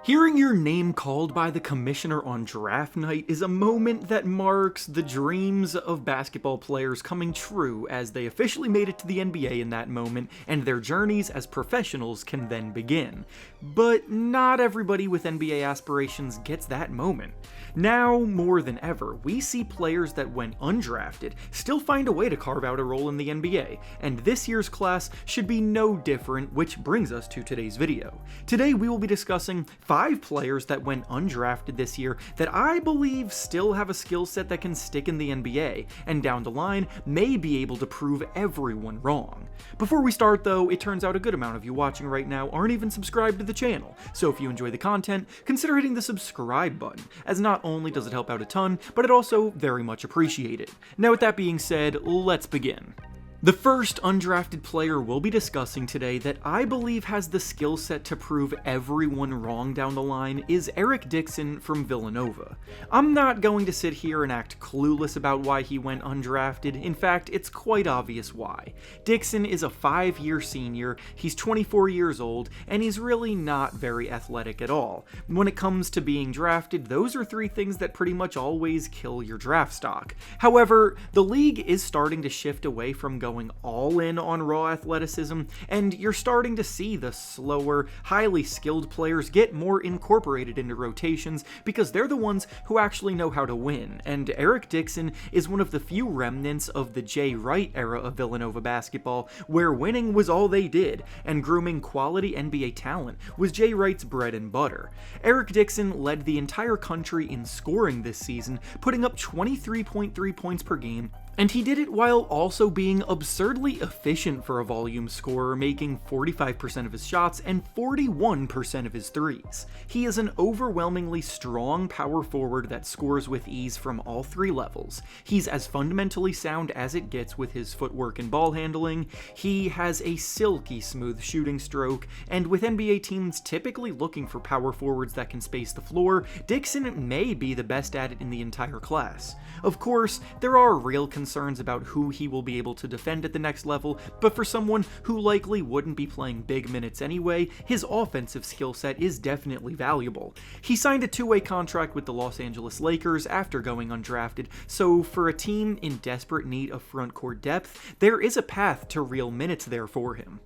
Hearing your name called by the commissioner on draft night is a moment that marks the dreams of basketball players coming true, as they officially made it to the NBA in that moment, and their journeys as professionals can then begin. But not everybody with NBA aspirations gets that moment. Now, more than ever, we see players that went undrafted still find a way to carve out a role in the NBA, and this year's class should be no different, which brings us to today's video. Today we will be discussing 5 players that went undrafted this year that I believe still have a skill set that can stick in the NBA, and down the line may be able to prove everyone wrong. Before we start though, it turns out a good amount of you watching right now aren't even subscribed to the channel, so if you enjoy the content, consider hitting the subscribe button, as not only does it help out a ton, but it also very much appreciated. Now with that being said, let's begin. The first undrafted player we'll be discussing today that I believe has the skill set to prove everyone wrong down the line is Dixon from Villanova. I'm not going to sit here and act clueless about why he went undrafted. In fact, it's quite obvious why. Dixon is a 5-year senior, he's 24 years old, and he's really not very athletic at all. When it comes to being drafted, those are 3 things that pretty much always kill your draft stock. However, the league is starting to shift away from going all in on raw athleticism, and you're starting to see the slower, highly skilled players get more incorporated into rotations because they're the ones who actually know how to win, and Dixon is one of the few remnants of the Jay Wright era of Villanova basketball, where winning was all they did, and grooming quality NBA talent was Jay Wright's bread and butter. Dixon led the entire country in scoring this season, putting up 23.3 points per game, and he did it while also being absurdly efficient for a volume scorer, making 45% of his shots and 41% of his threes. He is an overwhelmingly strong power forward that scores with ease from all 3 levels. He's as fundamentally sound as it gets with his footwork and ball handling. He has a silky smooth shooting stroke, and with NBA teams typically looking for power forwards that can space the floor, Dixon may be the best at it in the entire class. Of course, there are real concerns about who he will be able to defend at the next level, but for someone who likely wouldn't be playing big minutes anyway, his offensive skill set is definitely valuable. He signed a 2-way contract with the Los Angeles Lakers after going undrafted, so for a team in desperate need of front court depth, there is a path to real minutes there for him.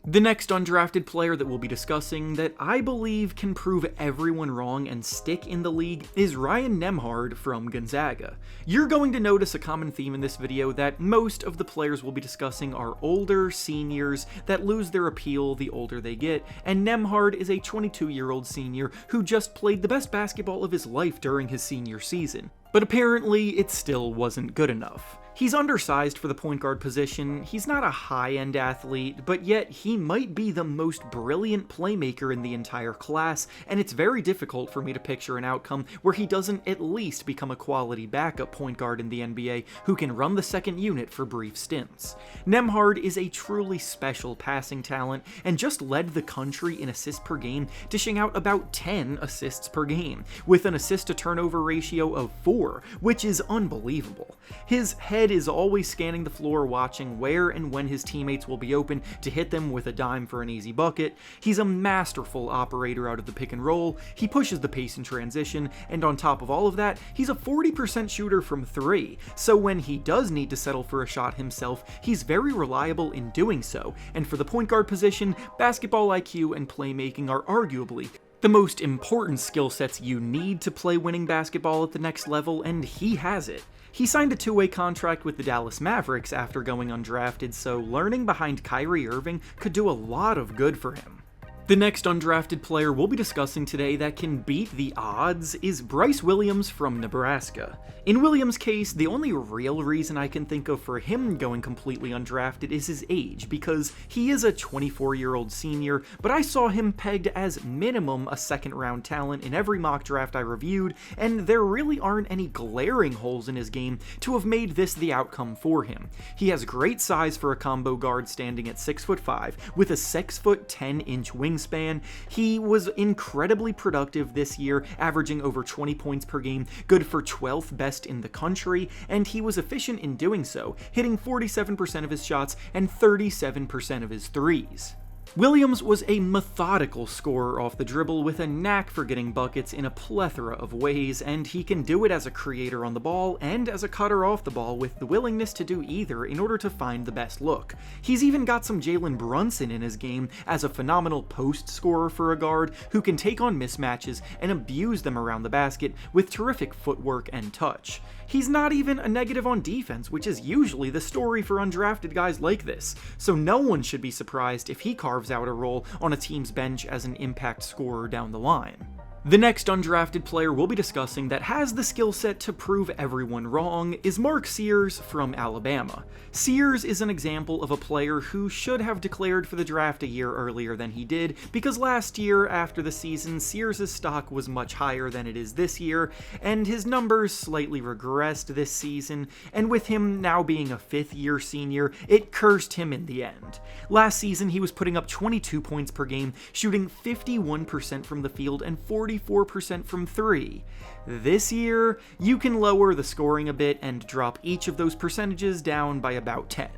The next undrafted player that we'll be discussing that I believe can prove everyone wrong and stick in the league is Ryan Nemhard from Gonzaga. You're going to notice a common theme in this video that most of the players we'll be discussing are older seniors that lose their appeal the older they get, and Nemhard is a 22-year-old senior who just played the best basketball of his life during his senior season. But apparently it still wasn't good enough. He's undersized for the point guard position, he's not a high-end athlete, but yet he might be the most brilliant playmaker in the entire class, and it's very difficult for me to picture an outcome where he doesn't at least become a quality backup point guard in the NBA who can run the second unit for brief stints. Nemhard is a truly special passing talent, and just led the country in assists per game, dishing out about 10 assists per game, with an assist-to-turnover ratio of 4, which is unbelievable. His head is always scanning the floor, watching where and when his teammates will be open to hit them with a dime for an easy bucket. He's a masterful operator out of the pick and roll, he pushes the pace in transition, and on top of all of that, he's a 40% shooter from 3, so when he does need to settle for a shot himself, he's very reliable in doing so, and for the point guard position, basketball IQ and playmaking are arguably the most important skill sets you need to play winning basketball at the next level, and he has it. He signed a 2-way contract with the Dallas Mavericks after going undrafted, so learning behind Kyrie Irving could do a lot of good for him. The next undrafted player we'll be discussing today that can beat the odds is Bryce Williams from Nebraska. In Williams' case, the only real reason I can think of for him going completely undrafted is his age, because he is a 24-year-old senior, but I saw him pegged as minimum a second-round talent in every mock draft I reviewed, and there really aren't any glaring holes in his game to have made this the outcome for him. He has great size for a combo guard standing at 6'5", with a 6'10" wingspan. He was incredibly productive this year, averaging over 20 points per game, good for 12th best in the country, and he was efficient in doing so, hitting 47% of his shots and 37% of his threes. Williams was a methodical scorer off the dribble with a knack for getting buckets in a plethora of ways, and he can do it as a creator on the ball and as a cutter off the ball with the willingness to do either in order to find the best look. He's even got some Jalen Brunson in his game as a phenomenal post scorer for a guard who can take on mismatches and abuse them around the basket with terrific footwork and touch. He's not even a negative on defense, which is usually the story for undrafted guys like this, so no one should be surprised if he carves out a role on a team's bench as an impact scorer down the line. The next undrafted player we'll be discussing that has the skill set to prove everyone wrong is Sears from Alabama. Sears is an example of a player who should have declared for the draft a year earlier than he did, because last year, after the season, Sears' stock was much higher than it is this year, and his numbers slightly regressed this season, and with him now being a fifth-year senior, it cursed him in the end. Last season, he was putting up 22 points per game, shooting 51% from the field and 44% from three. This year, you can lower the scoring a bit and drop each of those percentages down by about 10.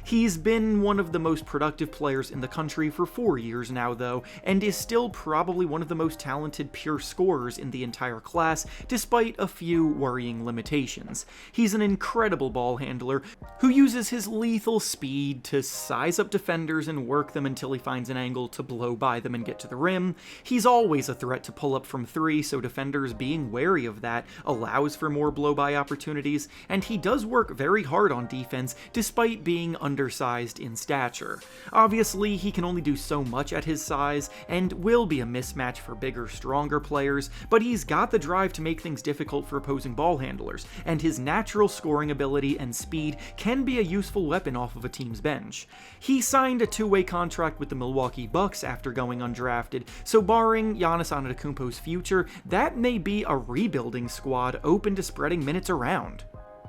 He's been one of the most productive players in the country for 4 years now, though, and is still probably one of the most talented pure scorers in the entire class, despite a few worrying limitations. He's an incredible ball handler who uses his lethal speed to size up defenders and work them until he finds an angle to blow by them and get to the rim. He's always a threat to pull up from three, so defenders being wary of that allows for more blow-by opportunities, and he does work very hard on defense despite being undersized in stature. Obviously, he can only do so much at his size, and will be a mismatch for bigger, stronger players, but he's got the drive to make things difficult for opposing ball handlers, and his natural scoring ability and speed can be a useful weapon off of a team's bench. He signed a two-way contract with the Milwaukee Bucks after going undrafted, so barring Giannis Antetokounmpo's future, that may be a rebuilding squad open to spreading minutes around.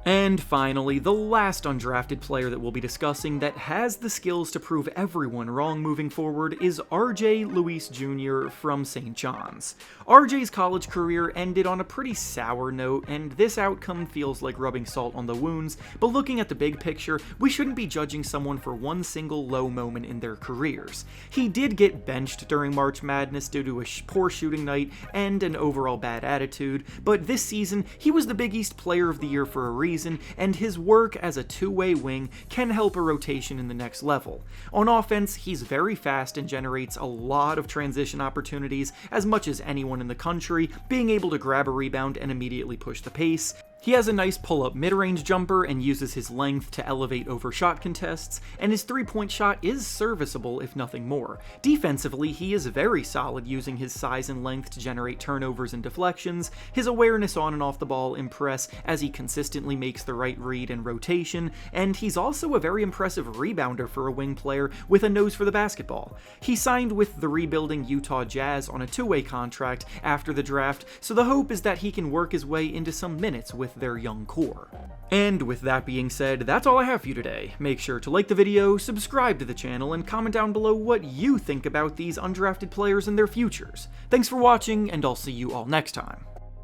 And finally, the last undrafted player that we'll be discussing that has the skills to prove everyone wrong moving forward is RJ Luis Jr. from St. John's. RJ's college career ended on a pretty sour note, and this outcome feels like rubbing salt on the wounds, but looking at the big picture, we shouldn't be judging someone for one single low moment in their careers. He did get benched during March Madness due to a poor shooting night and an overall bad attitude, but this season, he was the Big East Player of the Year for a reason, and his work as a two-way wing can help a rotation in the next level. On offense, he's very fast and generates a lot of transition opportunities, as much as anyone in the country, being able to grab a rebound and immediately push the pace. He has a nice pull-up mid-range jumper and uses his length to elevate over shot contests, and his three-point shot is serviceable if nothing more. Defensively, he is very solid using his size and length to generate turnovers and deflections. His awareness on and off the ball impress as he consistently makes the right read and rotation, and he's also a very impressive rebounder for a wing player with a nose for the basketball. He signed with the rebuilding Utah Jazz on a two-way contract after the draft, so the hope is that he can work his way into some minutes with their young core. And with that being said, that's all I have for you today. Make sure to like the video, subscribe to the channel, and comment down below what you think about these undrafted players and their futures. Thanks for watching, and I'll see you all next time.